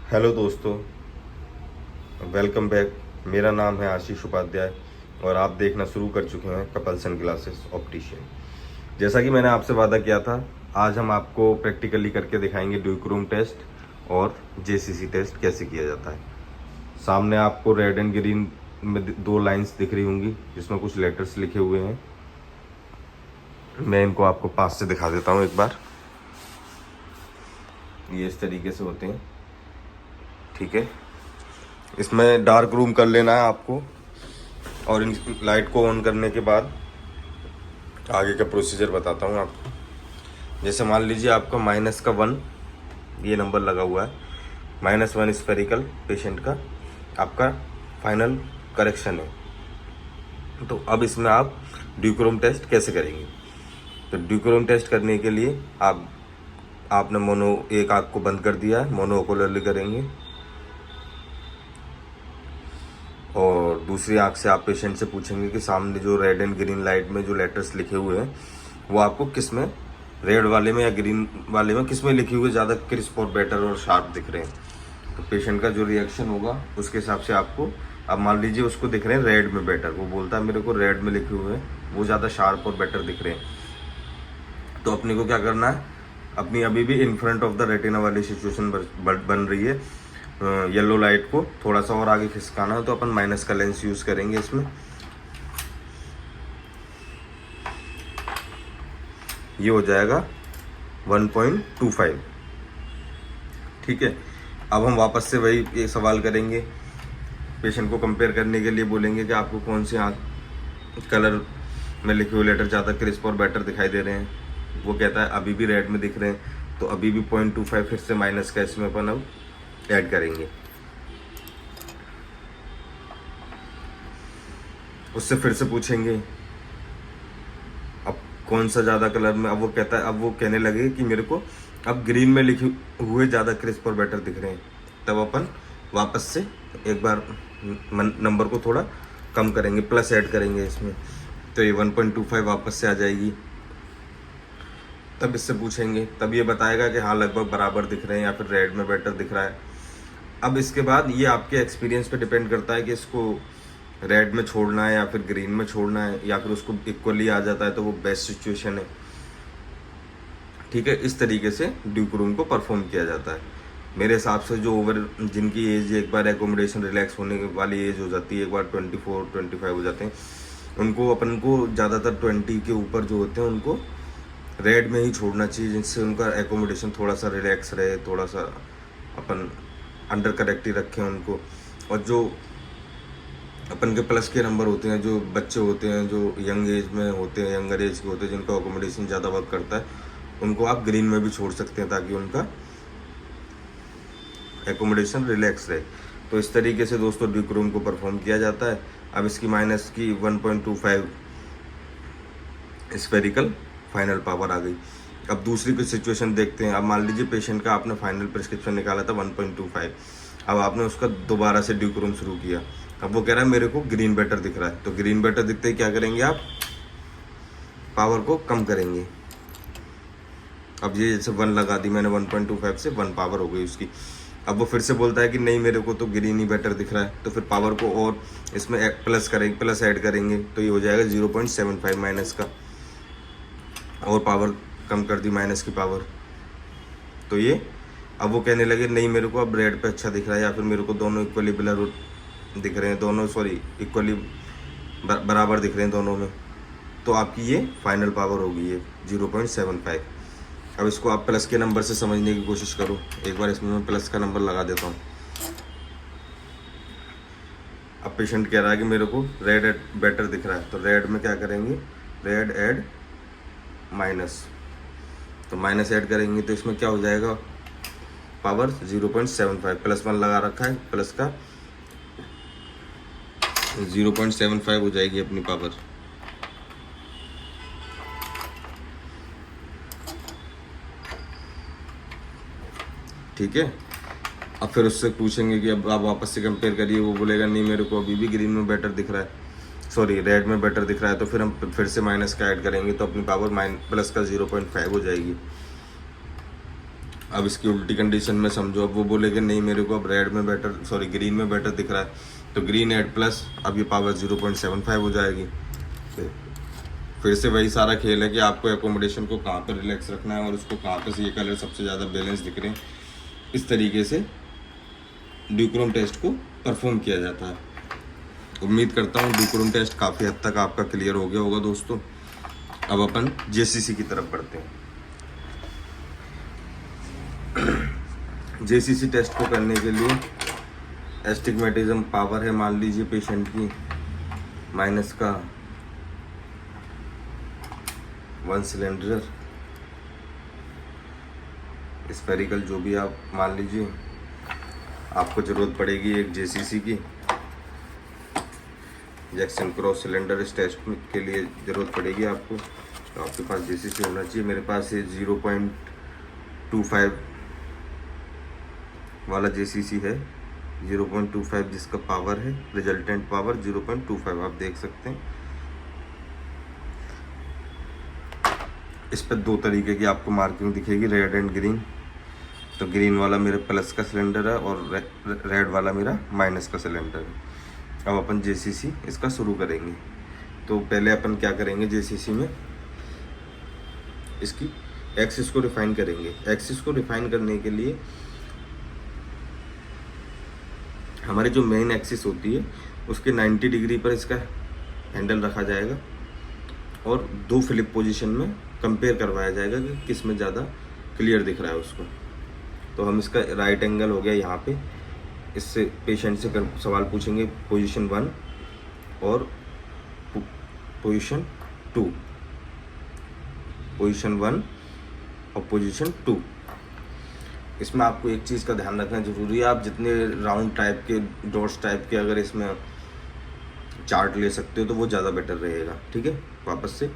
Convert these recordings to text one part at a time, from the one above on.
Hello दोस्तों, welcome back. मेरा नाम है आशीष उपाध्याय और आप देखना शुरू कर चुके हैं कपल सन ग्लासेस ऑप्टिशियन। जैसा कि मैंने आपसे वादा किया था, आज हम आपको प्रैक्टिकली करके दिखाएंगे ड्यूक रूम टेस्ट और जेसीसी टेस्ट कैसे किया जाता है। सामने आपको रेड एंड ग्रीन में दो लाइंस दिख रही होंगी जिसमें कुछ लेटर्स लिखे हुए हैं। मैं इनको आपको पास से दिखा देता हूँ एक बार। ये इस तरीके से होते हैं, ठीक है। इसमें डार्क रूम कर लेना है आपको और इन लाइट को ऑन करने के बाद आगे का प्रोसीजर बताता हूँ आपको। जैसे मान लीजिए आपका -1 ये नंबर लगा हुआ है, -1 स्फेरिकल पेशेंट का आपका फाइनल करेक्शन है। तो अब इसमें आप ड्यूक्रोम टेस्ट कैसे करेंगे? तो ड्यूक्रोम टेस्ट करने के लिए आपने एक आँख को बंद कर दिया है, मोनोओकुलरली करेंगे और दूसरी आंख से आप पेशेंट से पूछेंगे कि सामने जो रेड एंड ग्रीन लाइट में जो लेटर्स लिखे हुए हैं वो आपको किस में, रेड वाले में या ग्रीन वाले में, किस में लिखे हुए ज़्यादा क्रिस्प और बेटर और शार्प दिख रहे हैं। तो पेशेंट का जो रिएक्शन होगा उसके हिसाब से आपको, अब मान लीजिए उसको दिख रहे हैं रेड में बेटर, वो बोलता है मेरे को रेड में लिखे हुए हैं वो ज़्यादा शार्प और बेटर दिख रहे हैं। तो अपने को क्या करना है, अपनी अभी भी in front of the retina वाली सिचुएशन बन रही है। येलो लाइट को थोड़ा सा और आगे खिसकाना है तो अपन माइनस का लेंस यूज करेंगे इसमें। ये हो जाएगा 1.25, ठीक है। अब हम वापस से वही एक सवाल करेंगे, पेशेंट को कंपेयर करने के लिए बोलेंगे कि आपको कौन से कलर में लिखे हुए लेटर ज़्यादा क्रिस्प और बेटर दिखाई दे रहे हैं। वो कहता है अभी भी रेड में दिख रहे हैं, तो अभी भी 0.25 फिर से माइनस का इसमें अपन अब ऐड करेंगे। उससे फिर से पूछेंगे अब कौन सा ज़्यादा कलर में, अब वो कहता है, अब वो कहने लगे कि मेरे को अब ग्रीन में लिखे हुए ज़्यादा क्रिस्प और बेटर दिख रहे हैं। तब अपन वापस से एक बार नंबर को थोड़ा कम करेंगे, प्लस ऐड करेंगे इसमें, तो ये 1.25 वापस से आ जाएगी। तब इससे पूछेंगे, तब ये बताएगा कि हाँ लगभग बराबर दिख रहे हैं या फिर रेड में बेटर दिख रहा है। अब इसके बाद ये आपके एक्सपीरियंस पे डिपेंड करता है कि इसको रेड में छोड़ना है या फिर ग्रीन में छोड़ना है, या फिर उसको इक्वली आ जाता है तो वो बेस्ट सिचुएशन है, ठीक है। इस तरीके से ड्यूक रूम को परफॉर्म किया जाता है। मेरे हिसाब से जो जिनकी एज एक बार एकोमोडेशन रिलैक्स होने वाली एज हो जाती है, एक बार 24-25 हो जाते हैं, उनको अपन को ज़्यादातर 20 के ऊपर जो होते हैं उनको रेड में ही छोड़ना चाहिए, जिससे उनका एकोमोडेशन थोड़ा सा रिलैक्स रहे, थोड़ा सा अपन अंडर करेक्ट ही रखें उनको। और जो अपन के प्लस के नंबर होते हैं, जो बच्चे होते हैं जो यंग एज में होते हैं, यंगर एज के होते हैं, जिनका अकोमोडेशन ज़्यादा वर्क करता है, उनको आप ग्रीन में भी छोड़ सकते हैं ताकि उनका एकोमोडेशन रिलैक्स रहे। तो इस तरीके से दोस्तों ड्यूक रूम को परफॉर्म किया जाता है। अब इसकी माइनस की 1.25 स्फेरिकल फाइनल पावर आ गई। अब दूसरी कुछ सिचुएशन देखते हैं। अब मान लीजिए पेशेंट का आपने फाइनल प्रिस्क्रिप्शन निकाला था 1.25, अब आपने उसका दोबारा से ड्यूक रूम शुरू किया। अब वो कह रहा है मेरे को ग्रीन बेटर दिख रहा है, तो ग्रीन बेटर दिखते ही क्या करेंगे आप, पावर को कम करेंगे। अब ये जैसे 1 लगा दी मैंने, 1.25 से 1 पावर हो गई उसकी। अब वो फिर से बोलता है कि नहीं मेरे को तो ग्रीन ही बेटर दिख रहा है, तो फिर पावर को और इसमें प्लस ऐड करेंगे, तो ये हो जाएगा 0.75 माइनस का, और पावर कम कर दी माइनस की पावर। तो ये अब वो कहने लगे नहीं मेरे को अब रेड पे अच्छा दिख रहा है, या फिर मेरे को दोनों इक्वली ब्लर दिख रहे हैं, दोनों इक्वली बराबर दिख रहे हैं दोनों में, तो आपकी ये फाइनल पावर होगी ये 0.75। अब इसको आप प्लस के नंबर से समझने की कोशिश करो। एक बार इसमें मैं प्लस का नंबर लगा देता हूँ। अब पेशेंट कह रहा है कि मेरे को रेड बेटर दिख रहा है, तो रेड में क्या करेंगे, रेड ऐड माइनस, तो माइनस ऐड करेंगे तो इसमें क्या हो जाएगा, पावर 0.75, +1 लगा रखा है, प्लस का 0.75 हो जाएगी अपनी पावर। ठीक है। अब फिर उससे पूछेंगे कि अब आप वापस से कंपेयर करिए, वो बोलेगा नहीं मेरे को अभी भी ग्रीन में बेटर दिख रहा है, सॉरी रेड में बेटर दिख रहा है, तो फिर हम फिर से माइनस का ऐड करेंगे तो अपनी पावर प्लस का 0.5 हो जाएगी। अब इसकी उल्टी कंडीशन में समझो, अब वो बोले कि नहीं मेरे को अब रेड में बेटर, सॉरी ग्रीन में बेटर दिख रहा है, तो ग्रीन ऐड प्लस, अब ये पावर 0.75 हो जाएगी। फिर से वही सारा खेल है कि आपको एकोमोडेशन को कहाँ पर रिलैक्स रखना है और उसको कहाँ पर से ये कलर सबसे ज़्यादा बैलेंस दिख रहे हैं। इस तरीके से ड्यूक्रोम टेस्ट को परफॉर्म किया जाता है। उम्मीद करता हूँ ड्यूक्रोम टेस्ट काफ़ी हद तक आपका क्लियर हो गया होगा दोस्तों। अब अपन जेसीसी की तरफ बढ़ते हैं। जेसीसी टेस्ट को करने के लिए एस्टिग्मेटिज्म पावर है मान लीजिए पेशेंट की माइनस का 1 सिलेंडर स्फेरिकल, जो भी आप मान लीजिए। आपको ज़रूरत पड़ेगी एक जेसीसी की, जैक्सन क्रॉस सिलेंडर इस टेस्ट के लिए ज़रूरत पड़ेगी आपको, तो आपके पास जेसीसी होना चाहिए। मेरे पास ये 0.25 वाला जेसीसी है, 0.25 जिसका पावर है, रिजल्टेंट पावर 0.25 आप देख सकते हैं। इस पर 2 तरीके की आपको मार्किंग दिखेगी, रेड एंड ग्रीन। तो ग्रीन वाला मेरे प्लस का सिलेंडर है और रेड वाला मेरा माइनस का सिलेंडर है। अब अपन जेसीसी इसका शुरू करेंगे। तो पहले अपन क्या करेंगे, जेसीसी में इसकी एक्सिस को रिफाइन करेंगे। एक्सिस को रिफाइन करने के लिए हमारी जो मेन एक्सिस होती है उसके 90 डिग्री पर इसका हैंडल रखा जाएगा और 2 फ्लिप पोजीशन में कंपेयर करवाया जाएगा कि किस में ज़्यादा क्लियर दिख रहा है उसको। तो हम इसका राइट एंगल हो गया यहाँ पे, इससे पेशेंट से सवाल पूछेंगे पोजीशन 1 और पोजीशन 2, पोजीशन 1 और पोजीशन 2। इसमें आपको एक चीज़ का ध्यान रखना जरूरी है, आप जितने राउंड टाइप के, डॉट्स टाइप के अगर इसमें चार्ट ले सकते हो तो वो ज़्यादा बेटर रहेगा। ठीक है, वापस से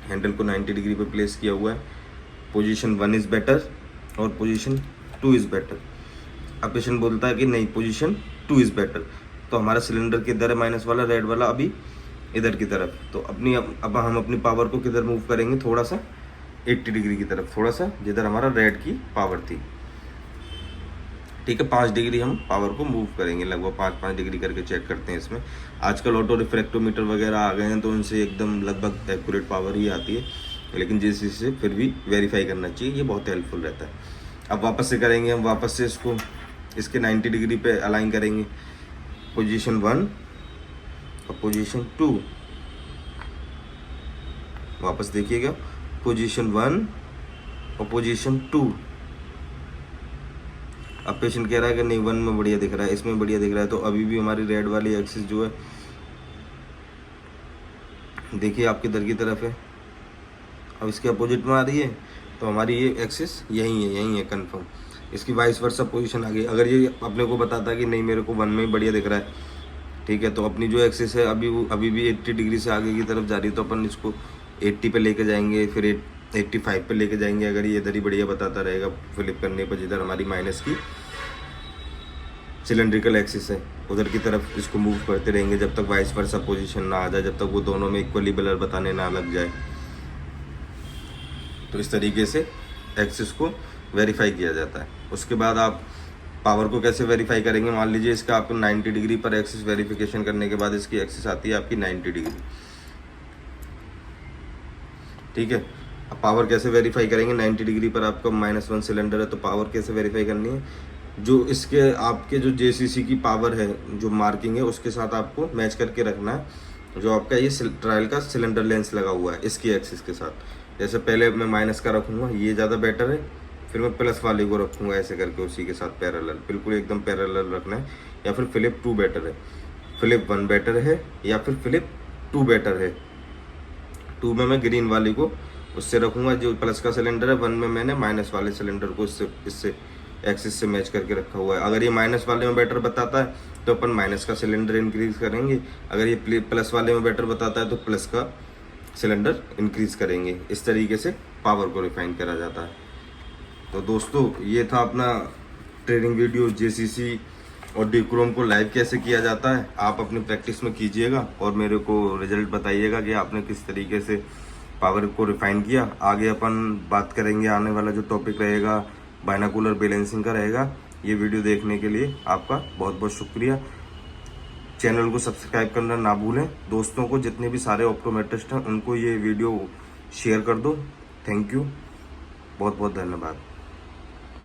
हैंडल को 90 डिग्री पे प्लेस किया हुआ है। पोजीशन 1 इज़ बेटर और पोजीशन 2 इज़ बेटर। अब पेशेंट बोलता है कि नहीं पोजीशन 2 इज़ बेटर, तो हमारा सिलेंडर किधर है, माइनस वाला, रेड वाला अभी इधर की तरफ। तो अब हम अपनी पावर को किधर मूव करेंगे, थोड़ा सा 80 डिग्री की तरफ, थोड़ा सा जिधर हमारा रेड की पावर थी। ठीक है, 5 डिग्री हम पावर को मूव करेंगे, लगभग 5-5 डिग्री करके चेक करते हैं। इसमें आजकल ऑटो रिफ्रैक्टोमीटर वगैरह आ गए हैं तो उनसे एकदम लगभग एक्यूरेट पावर ही आती है, लेकिन जिस चीज़ से फिर भी वेरीफाई करना चाहिए, ये बहुत हेल्पफुल रहता है। अब वापस से करेंगे, हम वापस से इसको इसके 90 डिग्री पे अलाइन करेंगे, पोजीशन 1 और पोजीशन 2। वापस देखिएगा, पोजीशन 1 और पोजीशन 2। अब पेशेंट कह रहा है कि नहीं 1 में बढ़िया दिख रहा है, इसमें बढ़िया दिख रहा है, तो अभी भी हमारी रेड वाली एक्सिस जो है देखिए आपके इधर की तरफ है, अब इसके अपोजिट में आ रही है, तो हमारी ये एक्सिस यही है कंफर्म। इसकी वाइस वर्सा पोजीशन आ गई। अगर ये अपने को बताता है कि नहीं मेरे को 1 में ही बढ़िया दिख रहा है, ठीक है, तो अपनी जो एक्सिस है अभी भी 80 डिग्री से आगे की तरफ जा रही है, तो अपन इसको 80 पे लेके जाएंगे, फिर 85 पे लेके जाएंगे। अगर ये इधर ही बढ़िया बताता रहेगा फ्लिप करने पर, जिधर हमारी माइनस की सिलेंड्रिकल एक्सिस है उधर की तरफ इसको मूव करते रहेंगे जब तक वाइस वर्सा पोजीशन ना आ जाए, जब तक वो दोनों में इक्वली ब्लर बताने ना लग जाए। तो इस तरीके से एक्सिस को वेरीफाई किया जाता है। उसके बाद आप पावर को कैसे वेरीफाई करेंगे, मान लीजिए इसका आपको 90 डिग्री पर एक्सिस वेरिफिकेशन करने के बाद इसकी एक्सिस आती है आपकी 90 डिग्री। ठीक है, अब पावर कैसे वेरीफाई करेंगे, 90 डिग्री पर आपका -1 सिलेंडर है, तो पावर कैसे वेरीफाई करनी है, जो इसके आपके जो जेसीसी की पावर है, जो मार्किंग है उसके साथ आपको मैच करके रखना है। जो आपका ये ट्रायल का सिलेंडर लेंस लगा हुआ है इसकी एक्सिस के साथ, जैसे पहले मैं माइनस का रखूँगा, ये ज़्यादा बेटर है, फिर मैं प्लस वाले को रखूँगा ऐसे करके उसी के साथ पैरेलल, बिल्कुल एकदम पैरेलल रखना है। या फिर फ्लिप 2 बेटर है, फ्लिप 1 बेटर है, या फिर फ्लिप 2 बेटर है। 2 में मैं ग्रीन वाली को उससे रखूँगा जो प्लस का सिलेंडर है, 1 में मैंने माइनस वाले सिलेंडर को इससे एक्सिस से मैच करके रखा हुआ है। अगर ये माइनस वाले में बेटर बताता है तो अपन माइनस का सिलेंडर इंक्रीज करेंगे, अगर ये प्लस वाले में बेटर बताता है तो प्लस का सिलेंडर इंक्रीज करेंगे। इस तरीके से पावर को रिफाइन करा जाता है। तो दोस्तों ये था अपना ट्रेनिंग वीडियो, जेसीसी और ड्यूक्रोम को लाइव कैसे किया जाता है। आप अपनी प्रैक्टिस में कीजिएगा और मेरे को रिजल्ट बताइएगा कि आपने किस तरीके से पावर को रिफाइन किया। आगे अपन बात करेंगे, आने वाला जो टॉपिक रहेगा बाइनोकुलर बैलेंसिंग का रहेगा। ये वीडियो देखने के लिए आपका बहुत बहुत शुक्रिया। चैनल को सब्सक्राइब करना ना भूलें। दोस्तों को, जितने भी सारे ऑप्टोमेट्रिस्ट हैं उनको ये वीडियो शेयर कर दो। थैंक यू, बहुत बहुत धन्यवाद।